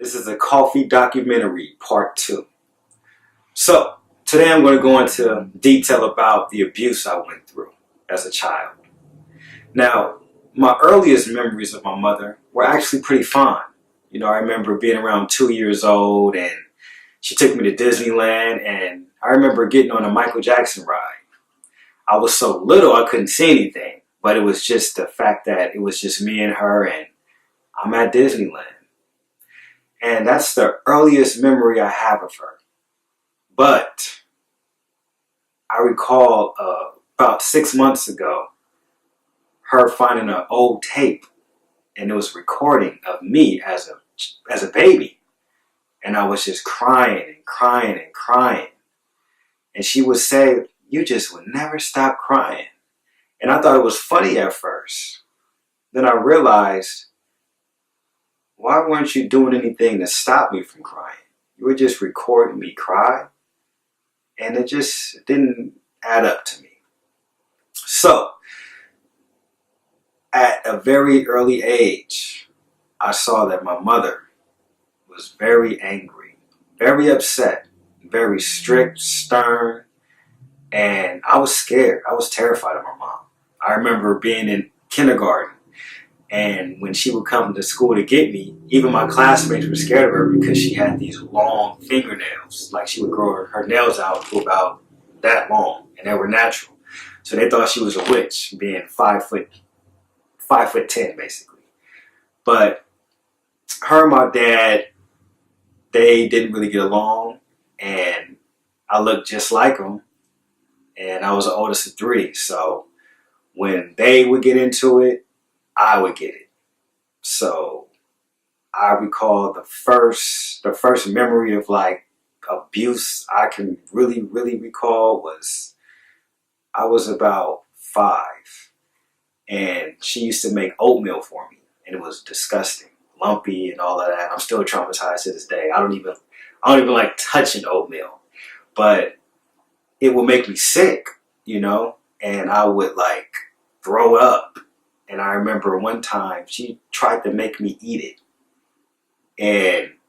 This is a Coffey documentary, part 2. So, today I'm going to go into detail about the abuse I went through as a child. Now, my earliest memories of my mother were actually pretty fond. You know, I remember being around 2 years old and she took me to Disneyland, and I remember getting on a Michael Jackson ride. I was so little I couldn't see anything, but it was just the fact that it was just me and her and I'm at Disneyland. And that's the earliest memory I have of her. But I recall about 6 months ago, her finding an old tape, and it was a recording of me as a baby. And I was just crying and crying and crying. And she would say, "You just would never stop crying." And I thought it was funny at first. Then I realized, why weren't you doing anything to stop me from crying? You were just recording me cry. And it just didn't add up to me. So, at a very early age, I saw that my mother was very angry, very upset, very strict, stern, and I was scared. I was terrified of my mom. I remember being in kindergarten, and when she would come to school to get me, even my classmates were scared of her because she had these long fingernails. Like, she would grow her nails out to about that long, and they were natural. So they thought she was a witch, being 5'10", basically. But her and my dad, they didn't really get along, and I looked just like them, and I was the oldest of 3. So when they would get into it, I would get it. So I recall the first memory of like abuse I can really recall was I was about 5, and she used to make oatmeal for me, and it was disgusting, lumpy and all of that. I'm still traumatized to this day. I don't even like touching oatmeal, but it would make me sick, you know, and I would like throw up. And I remember one time she tried to make me eat it, and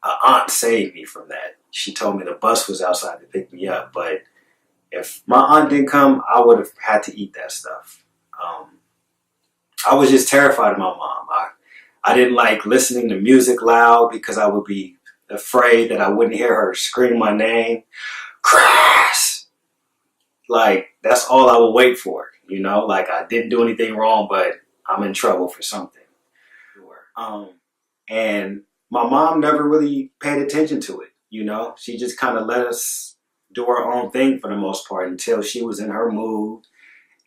an aunt saved me from that. She told me the bus was outside to pick me up, but if my aunt didn't come, I would have had to eat that stuff. I was just terrified of my mom. I didn't like listening to music loud because I would be afraid that I wouldn't hear her scream my name. Chris! Like, that's all I would wait for, you know? Like, I didn't do anything wrong, but I'm in trouble for something. And my mom never really paid attention to it, you know? She just kind of let us do our own thing for the most part until she was in her mood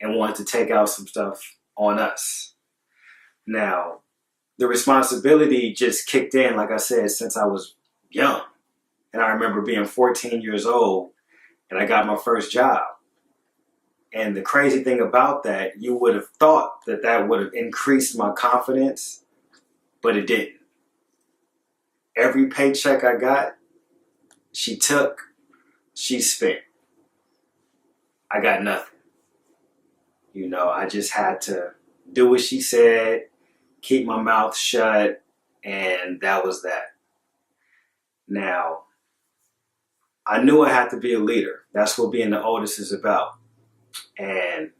and wanted to take out some stuff on us. Now, the responsibility just kicked in, like I said, since I was young. And I remember being 14 years old, and I got my first job. And the crazy thing about that, you would have thought that that would have increased my confidence, but it didn't. Every paycheck I got, she took, she spent. I got nothing. You know, I just had to do what she said, keep my mouth shut, and that was that. Now, I knew I had to be a leader. That's what being the oldest is about. And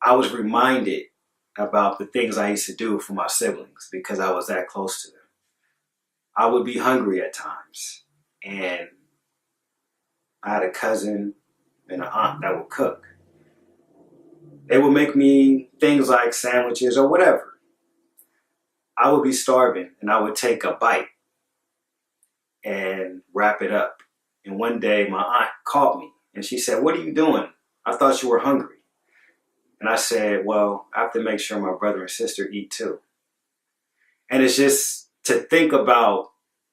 I was reminded about the things I used to do for my siblings because I was that close to them. I would be hungry at times, and I had a cousin and an aunt that would cook. They would make me things like sandwiches or whatever. I would be starving, and I would take a bite and wrap it up. And one day my aunt caught me, and she said, "What are you doing? I thought you were hungry." And I said, "Well, I have to make sure my brother and sister eat too." And it's just to think about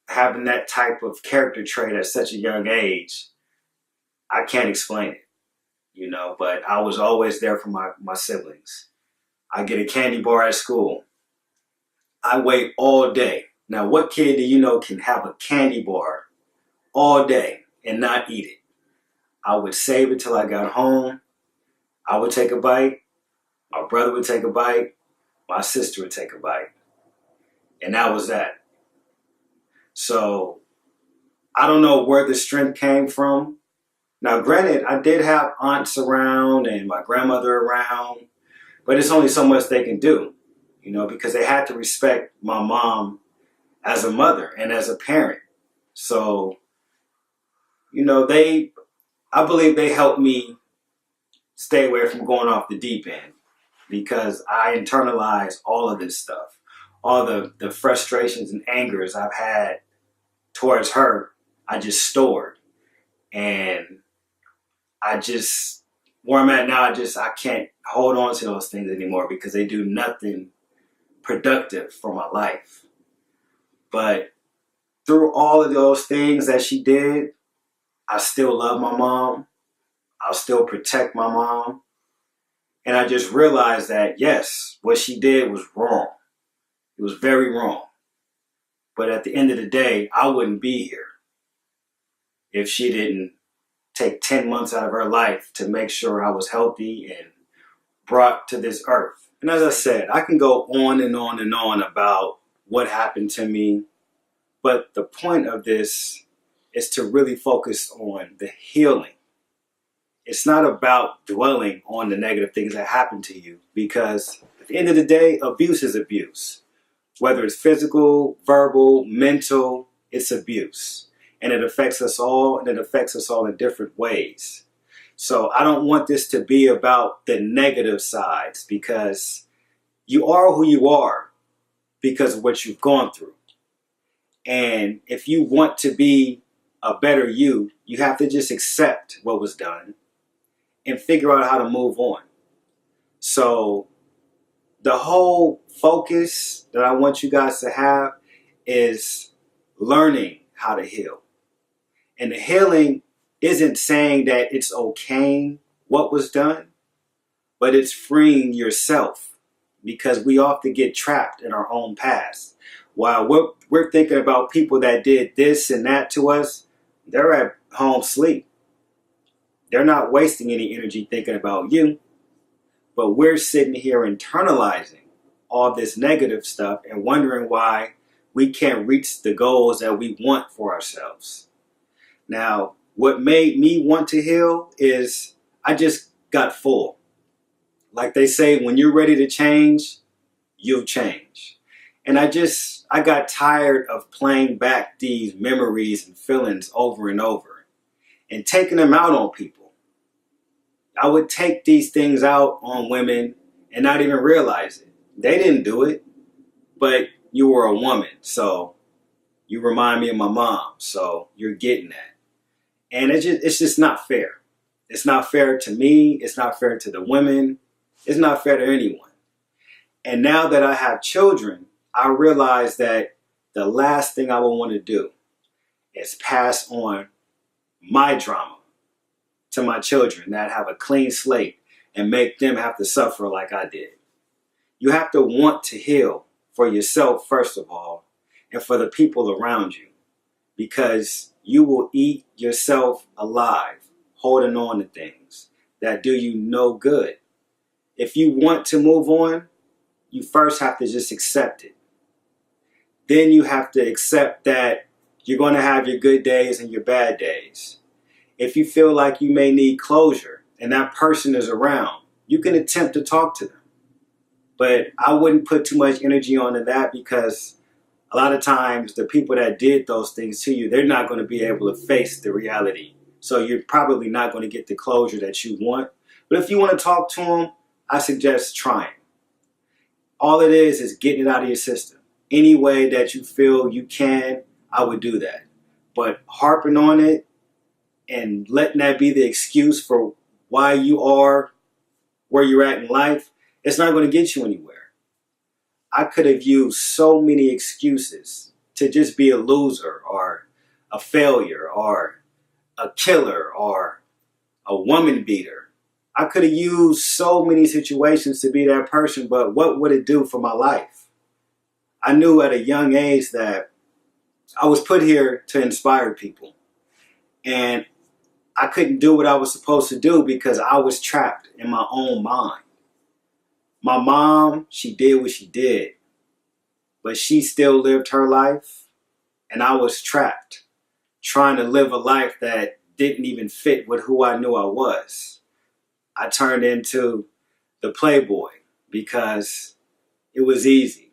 having that type of character trait at such a young age, I can't explain it, you know, but I was always there for my siblings. I get a candy bar at school. I wait all day. Now, what kid do you know can have a candy bar all day and not eat it? I would save it till I got home. I would take a bite. My brother would take a bite. My sister would take a bite. And that was that. So I don't know where the strength came from. Now, granted, I did have aunts around and my grandmother around, but it's only so much they can do, because they had to respect my mom as a mother and as a parent. So, I believe they helped me stay away from going off the deep end because I internalized all of this stuff, all the frustrations and angers I've had towards her, I just stored. And where I'm at now, I can't hold on to those things anymore because they do nothing productive for my life. But through all of those things that she did, I still love my mom. I'll still protect my mom. And I just realized that, yes, what she did was wrong. It was very wrong. But at the end of the day, I wouldn't be here if she didn't take 10 months out of her life to make sure I was healthy and brought to this earth. And as I said, I can go on and on and on about what happened to me. But the point of this is to really focus on the healing. It's not about dwelling on the negative things that happen to you, because at the end of the day, abuse is abuse. Whether it's physical, verbal, mental, it's abuse. And it affects us all, and it affects us all in different ways. So I don't want this to be about the negative sides, because you are who you are because of what you've gone through. And if you want to be a better you, you have to just accept what was done and figure out how to move on. So the whole focus that I want you guys to have is learning how to heal. And the healing isn't saying that it's okay what was done, but it's freeing yourself, because we often get trapped in our own past. While we're thinking about people that did this and that to us, they're at home asleep. They're not wasting any energy thinking about you. But we're sitting here internalizing all this negative stuff and wondering why we can't reach the goals that we want for ourselves. Now, what made me want to heal is I just got full. Like they say, when you're ready to change, you'll change. And I got tired of playing back these memories and feelings over and over and taking them out on people. I would take these things out on women and not even realize it. They didn't do it, but you were a woman, so you remind me of my mom, so you're getting that. And it's just not fair. It's not fair to me. It's not fair to the women. It's not fair to anyone. And now that I have children, I realize that the last thing I would want to do is pass on my drama to my children that have a clean slate and make them have to suffer like I did. You have to want to heal for yourself, first of all, and for the people around you, because you will eat yourself alive holding on to things that do you no good. If you want to move on, you first have to just accept it. Then you have to accept that you're going to have your good days and your bad days. If you feel like you may need closure and that person is around, you can attempt to talk to them. But I wouldn't put too much energy onto that, because a lot of times the people that did those things to you, they're not going to be able to face the reality. So you're probably not going to get the closure that you want. But if you want to talk to them, I suggest trying. All it is getting it out of your system. Any way that you feel you can, I would do that. But harping on it and letting that be the excuse for why you are where you're at in life, it's not going to get you anywhere. I could have used so many excuses to just be a loser or a failure or a killer or a woman beater. I could have used so many situations to be that person, but what would it do for my life? I knew at a young age that I was put here to inspire people. And I couldn't do what I was supposed to do because I was trapped in my own mind. My mom, she did what she did, but she still lived her life. And I was trapped, trying to live a life that didn't even fit with who I knew I was. I turned into the playboy because it was easy.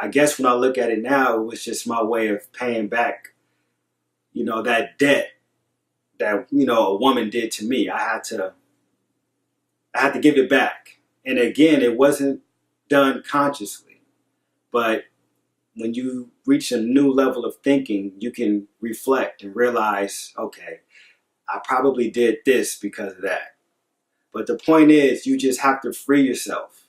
I guess when I look at it now, it was just my way of paying back, that debt that, a woman did to me. I had to give it back. And again, it wasn't done consciously. But when you reach a new level of thinking, you can reflect and realize, okay, I probably did this because of that. But the point is, you just have to free yourself.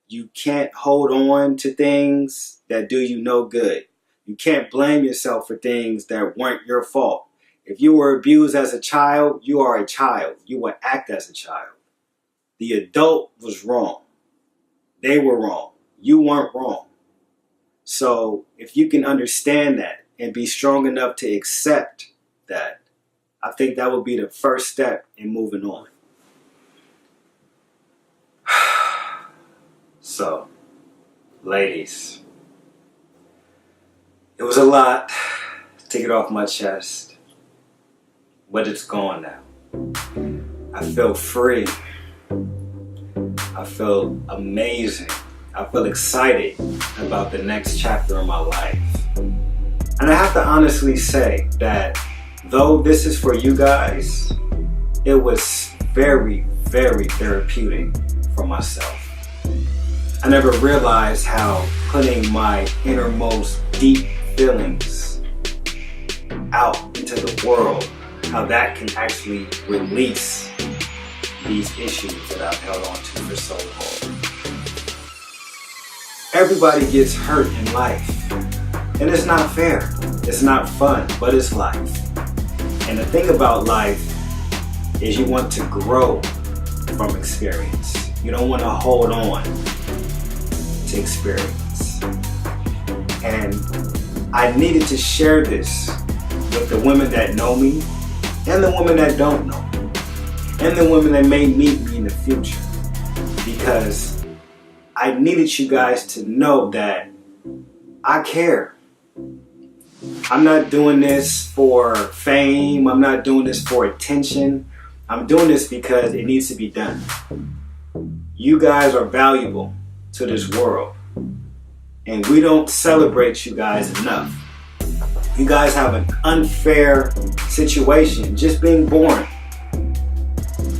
You can't hold on to things that do you no good. You can't blame yourself for things that weren't your fault. If you were abused as a child, you are a child. You will act as a child. The adult was wrong. They were wrong. You weren't wrong. So if you can understand that and be strong enough to accept that, I think that would be the first step in moving on. So, ladies, it was a lot to get off my chest, but it's gone now. I feel free. I feel amazing. I feel excited about the next chapter of my life. And I have to honestly say that though this is for you guys, it was very, very therapeutic for myself. I never realized how putting my innermost deep feelings out into the world, how that can actually release these issues that I've held on to for so long. Everybody gets hurt in life, and it's not fair. It's not fun, but it's life. And the thing about life is you want to grow from experience. You don't want to hold on to experience. And I needed to share this with the women that know me and the women that don't know me and the women that may meet me in the future, because I needed you guys to know that I care. I'm not doing this for fame. I'm not doing this for attention. I'm doing this because it needs to be done. You guys are valuable to this world, and we don't celebrate you guys enough. You guys have an unfair situation just being born.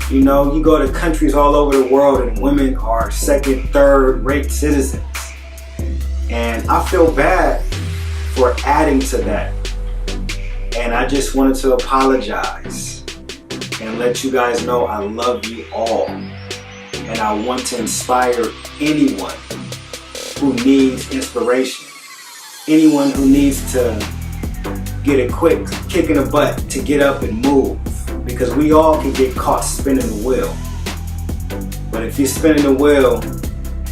You go to countries all over the world and women are second, third rate citizens. And I feel bad for adding to that. And I just wanted to apologize and let you guys know I love you all. And I want to inspire anyone who needs inspiration. Anyone who needs to get a quick kick in the butt to get up and move. Because we all can get caught spinning the wheel. But if you're spinning the wheel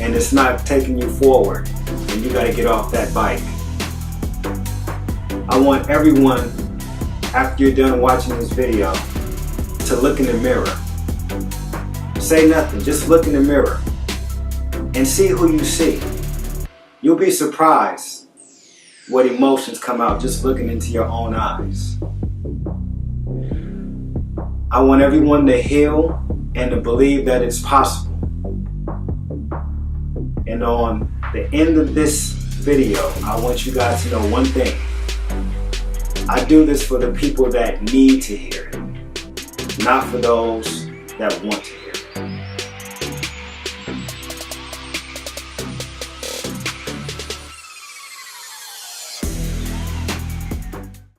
and it's not taking you forward, then you got to get off that bike. I want everyone, after you're done watching this video, to look in the mirror. Say nothing, just look in the mirror and see who you see. You'll be surprised what emotions come out just looking into your own eyes. I want everyone to heal and to believe that it's possible. And on the end of this video, I want you guys to know one thing. I do this for the people that need to hear it, not for those that want to hear it.